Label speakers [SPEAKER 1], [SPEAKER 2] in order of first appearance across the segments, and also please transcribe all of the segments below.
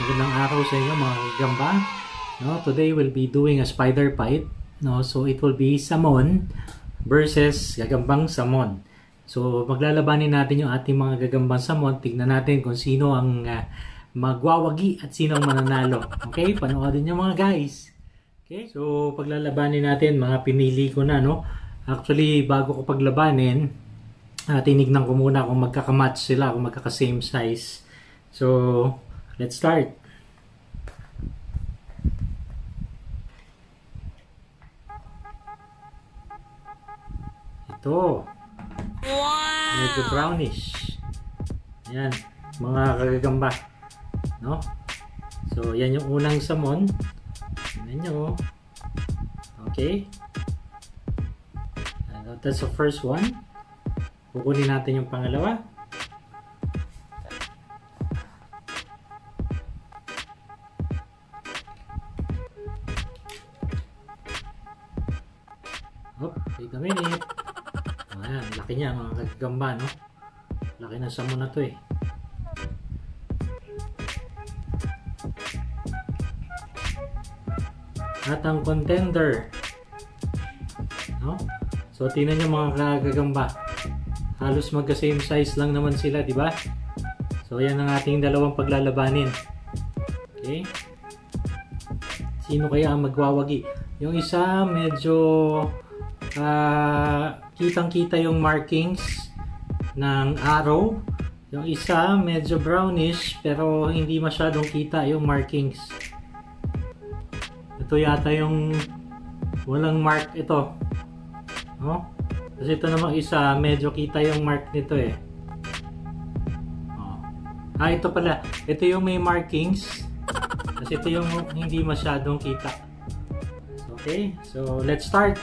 [SPEAKER 1] Magandang araw sa inyo mga gagamba. No, today we'll be doing a spider fight. No, so it will be Samon versus gagambang Samon. So maglalabanin natin yung ating mga gagambang Samon. Tignan natin kung sino ang magwawagi at sino ang mananalo. Okay, panoorin nyo mga guys. Okay, so paglalabanin natin, mga pinili ko na, no. Actually, bago ko paglabanin, tinignan ko muna kung magkakamatch sila, kung magkaka-same size. So let's start. Ito. Wow! Medyo brownish. Ayan, mga kagagamba. No? So, yan yung unang Samon. Tignan nyo. Okay. That's the first one. Kukunin natin yung pangalawa. Oh, wait a minute. Ayan, laki niya mga kagagamba, no? Laki ng Samon na to eh. At ang contender, no? So tingnan niyo mga kagagamba, halos magka-same size lang naman sila, di ba? So yan ang ating dalawang paglalabanin. Okay? Sino kaya ang magwawagi? Yung isa medyo kitang-kita yung markings ng arrow. Yung isa medyo brownish pero hindi masyadong kita yung markings. Ito yata yung walang mark ito. No? Kasi ito namang isa medyo kita yung mark nito eh. Ito pala. Ito yung may markings. Kasi ito yung hindi masyadong kita. Okay, so let's start.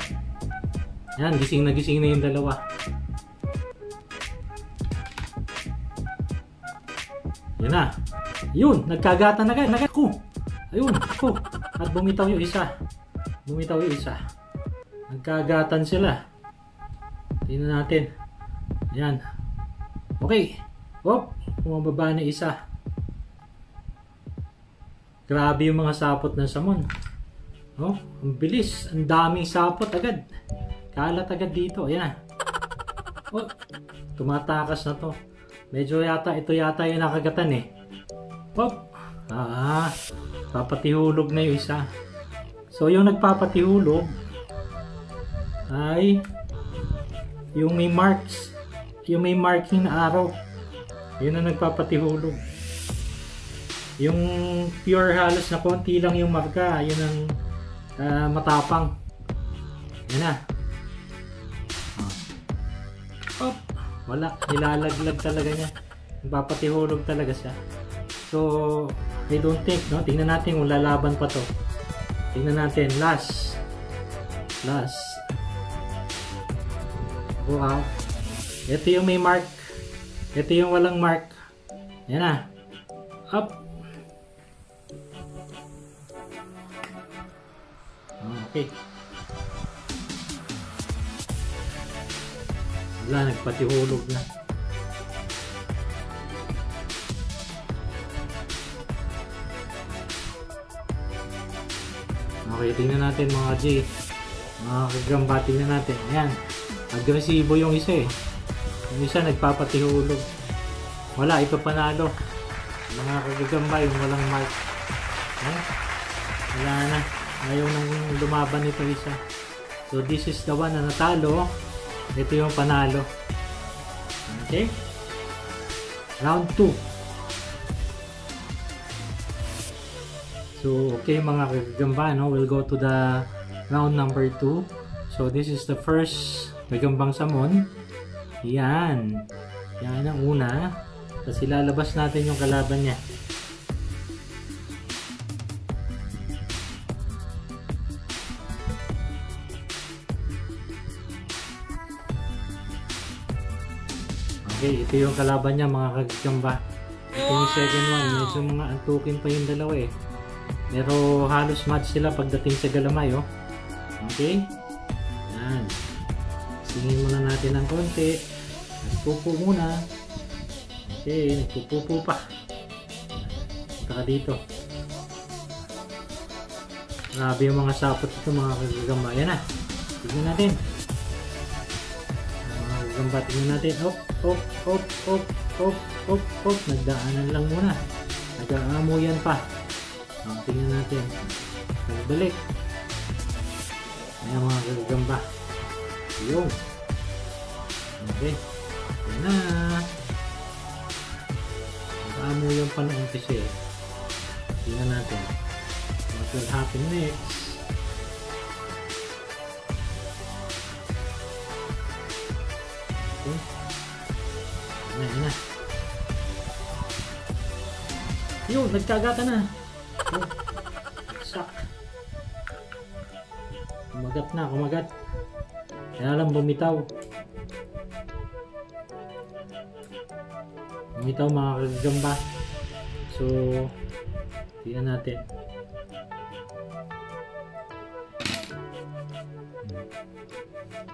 [SPEAKER 1] Yan, gising na yung dalawa. Yan na. Yun, nagkagatan na agad. Ayun, ako. At bumitaw yung isa. Nagkagatan sila. Tingnan natin. Yan. Okay. Hop, bumababa na isa. Grabe yung mga sapot ng Samon. Oh, ang bilis. Ang daming sapot agad. Kalat agad dito. Ayan na. Oh, tumatakas na to. Medyo ito yata yung nakagatan eh. Hop. Papatihulog na yung isa. So, yung nagpapatihulog ay yung may marks. Yung may marking na araw. Yun ang nagpapatihulog. Yung pure halos na konti lang yung marka. Yun ang matapang. Yan na. Oh, wala. Nilalaglag talaga niya. Nagpapatihulog talaga siya. So, I don't think, no? Tingnan natin kung lalaban pa to. Tingnan natin. Last. Wow. Ito yung may mark. Ito yung walang mark. Yan na. Up. Okay. Wala, nagpatihulog na. Okay, tingnan natin mga G. Mga kagamba, tingnan natin. Ayan. Agresibo yung isa eh. Yung isa nagpapatihulog. Wala, ito panalo. Mga kagamba, yung walang mark. Ayan. Wala na. Ayaw nang lumaban ito isa. So this is the one na natalo. Ito yung panalo. Okay? Round 2. So, okay mga kagamba, no? We'll go to the round number 2. So, this is the first gagambang Samon. Yan. Yan ang una. Tapos ilalabas natin yung kalaban niya. Okay, ito yung kalaban niya mga kagamba. Ito yung second one. Medyo mga antukin pa yung dalawa eh. Pero halos match sila pagdating sa galamay, oh. Okay? Yan. Singin muna natin ng konti. Nagpupo muna. Okay, nagpupupo pa. Punta ka dito. Grabe yung mga sapot ito mga kagagamba. Yan na. Tignan natin. Mga kagagamba, tignan natin. Hop, hop, hop, hop, hop, hop, hop. Nagdaanan lang muna. Nag-aamuyan pa. Tingnan natin. Nagbalik. Ayan mga kagagamba. Yung. Okay. Ayan na. Nag-aamuyan pa ng umpisa eh. Tingnan natin. What will happen next? Okay. Ayan na. Yun, nagkagata na. Oh, sak. Kumagat na, kumagat. Kaya lang bumitaw. Bumitaw mga kagagamba. So, tingnan natin.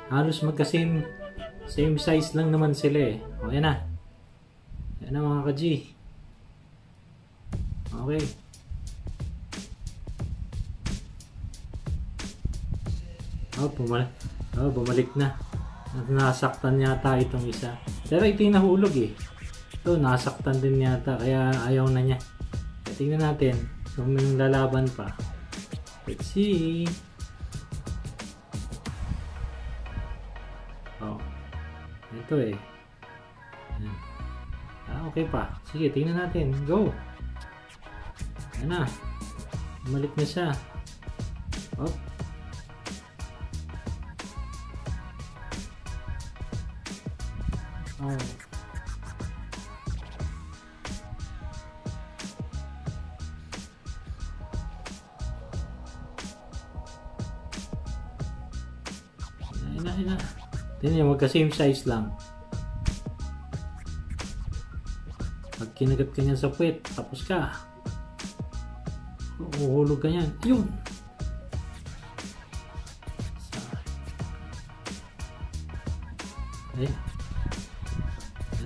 [SPEAKER 1] Halos magka-same size lang naman sila eh. O, yan na. Yan na mga ka-G. Okay. Bumalik na. Nasaktan yata itong isa. Pero ito yung nahulog eh. Ito, nasaktan din yata. Kaya ayaw na niya. Tingnan natin. Kung may lalaban pa. Let's see. Oh. Ito eh. Okay pa. Sige, tingnan natin. Go. Yan na. Bumalik na siya. Oh. Oh. Ina. Tingnan niyo, magka-same size lang. Pag kinagat ka niyan sa puwet, tapos ka. Uhulog ka niyan. Yun! Eh.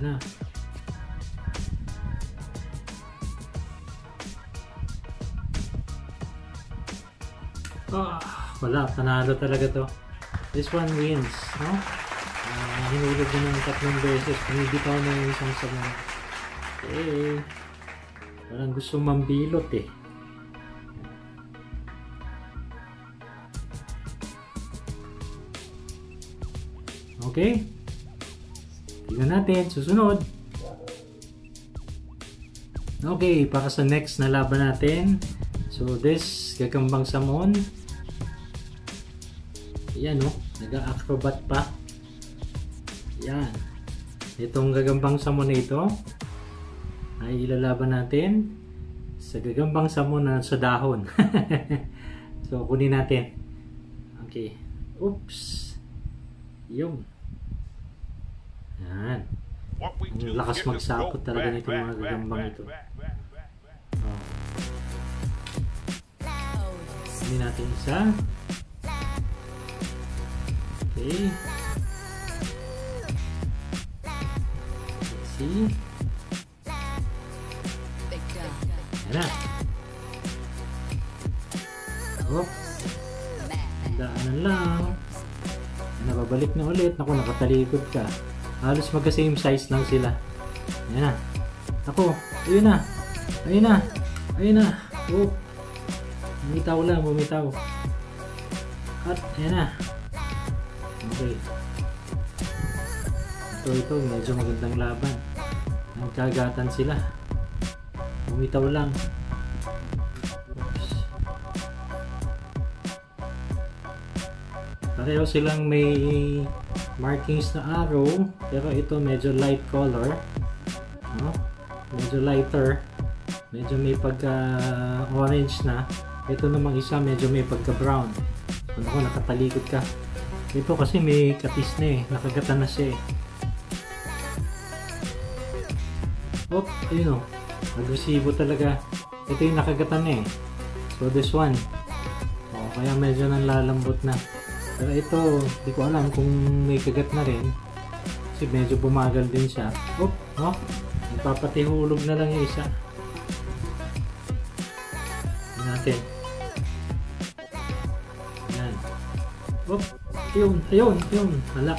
[SPEAKER 1] Yan na. Wala. Panalo talaga to. This one wins. No? Hinulog din ng 3 beses. Pinibitaw na yung isang sabon. Okay. Parang gusto mambilot eh. Okay. Tingnan natin. Susunod. Okay. Para sa next na laban natin. So this, gagambang samon. Yan oh. Nag-acrobat pa. Yan. Itong gagambang samon na ito ay ilalaban natin sa gagambang samon na sa dahon. So kunin natin. Okay. Oops. Yung. Yan. Ang lakas magsapot talaga nito mga gagambang ito. Oh. Kunin natin isa. Okay. Let's see. Ayan na. Oh. Daanan lang. Nababalik na ulit. Naku, nakatalikod ka. Halos magka-same size lang sila. Ayan na. Ako. Ayun na. Ayun na. Ayun na. Oh. Bumitaw lang. Bumitaw. At ayan na. Okay. Ito. Medyo magandang laban. Nagkagatan sila. Bumitaw lang. Oops. Pareho silang may markings na arrow, pero ito medyo light color, no? Medyo lighter, medyo may pagka orange na. Ito namang isa medyo may pagka brown. Kung ako nakatalikod ka, ito kasi may katis na eh, nakagatan na siya eh. Oh, ayun o, agresibo talaga. Ito yung nakagatan na eh. So this one, oh, kaya medyo nanlalambot na. Pero ito, di ko alam kung may kagat na rin. Kasi medyo bumagal din siya. Oh, no? Nagpapatihulog na lang yung isa. Tingnan natin. Ayan. Oop! Ayun! Hala.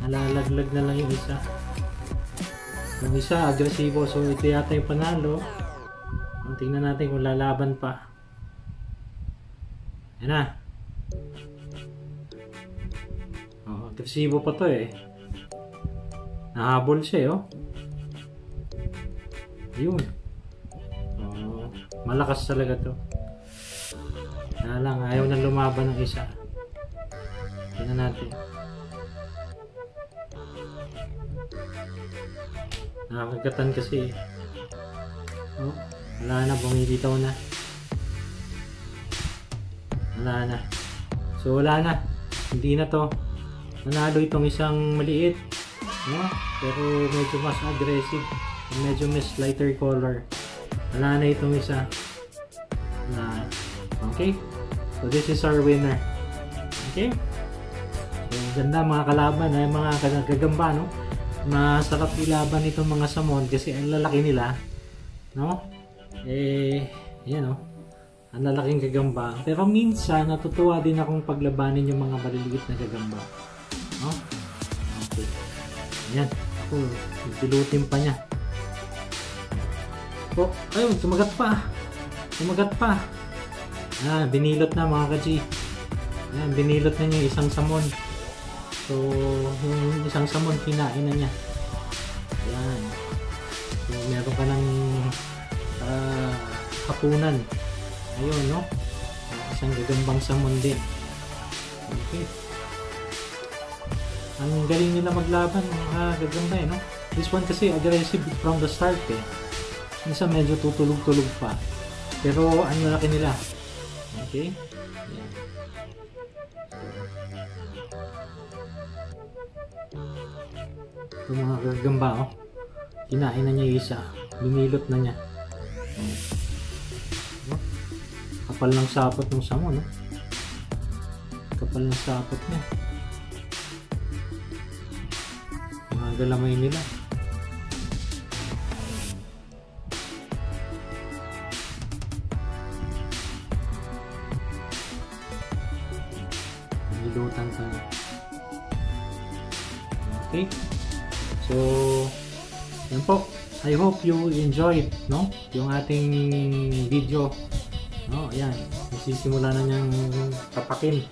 [SPEAKER 1] Nalalaglag na lang yung isa. Yung isa, agresibo. So, ito yata yung panalo. Tingnan natin kung lalaban pa. Ayan na. Oh, agresibo pa to eh. Nahabol siya eh, oh. Ayun. Oh, malakas talaga to. Kaya lang, ayaw na lumaban ng isa. Tingnan natin. Nakakagatan kasi. Oh, wala na, bumilitaw na. Wala na. So wala na. Hindi na to. Manalo itong isang maliit. No? Pero medyo mas aggressive. Medyo mas lighter color. Wala na itong isa. Na. Okay? So this is our winner. Okay? So ganda mga kalaban, ay mga gagamba, no? Masarap ilaban itong mga samon kasi ang lalaki nila, no? Yan, no? Ang lalaking gagamba. Pero minsan natutuwa din akong paglabanin yung mga maliliit na gagamba, no? Okay. Yan. Ako, pilutin pa niya. Oh, ayun, sumagat pa. Binilot na mga ka-G. Yan, binilot na niya yung isang samon. So, yung isang samon, kinain na niya. Ayan. So, meron ka ng hapunan. Ayun, no? Isang gagambang samon din. Okay. Ang galing nila maglaban, mga gagamba eh, no? This one kasi aggressive from the start eh. Minsan medyo tutulog-tulog pa. Pero, ang laki nila. Okay? Ayan. Yung mga gagamba, oh. Kinain na niya yung isa. Binilot na niya. Oh. Kapal ng sapot ng samon, no? Kapal ng sapot niya. Mga galamay nila. Bilutan pa niya. Okay? So, yan po. I hope you enjoyed, no? Yung ating video. No, ayan. Nasisimula na niyang tapakin.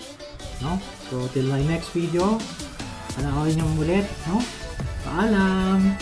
[SPEAKER 1] No? So, till my next video. Panoorin niyo ulit, no? Paalam!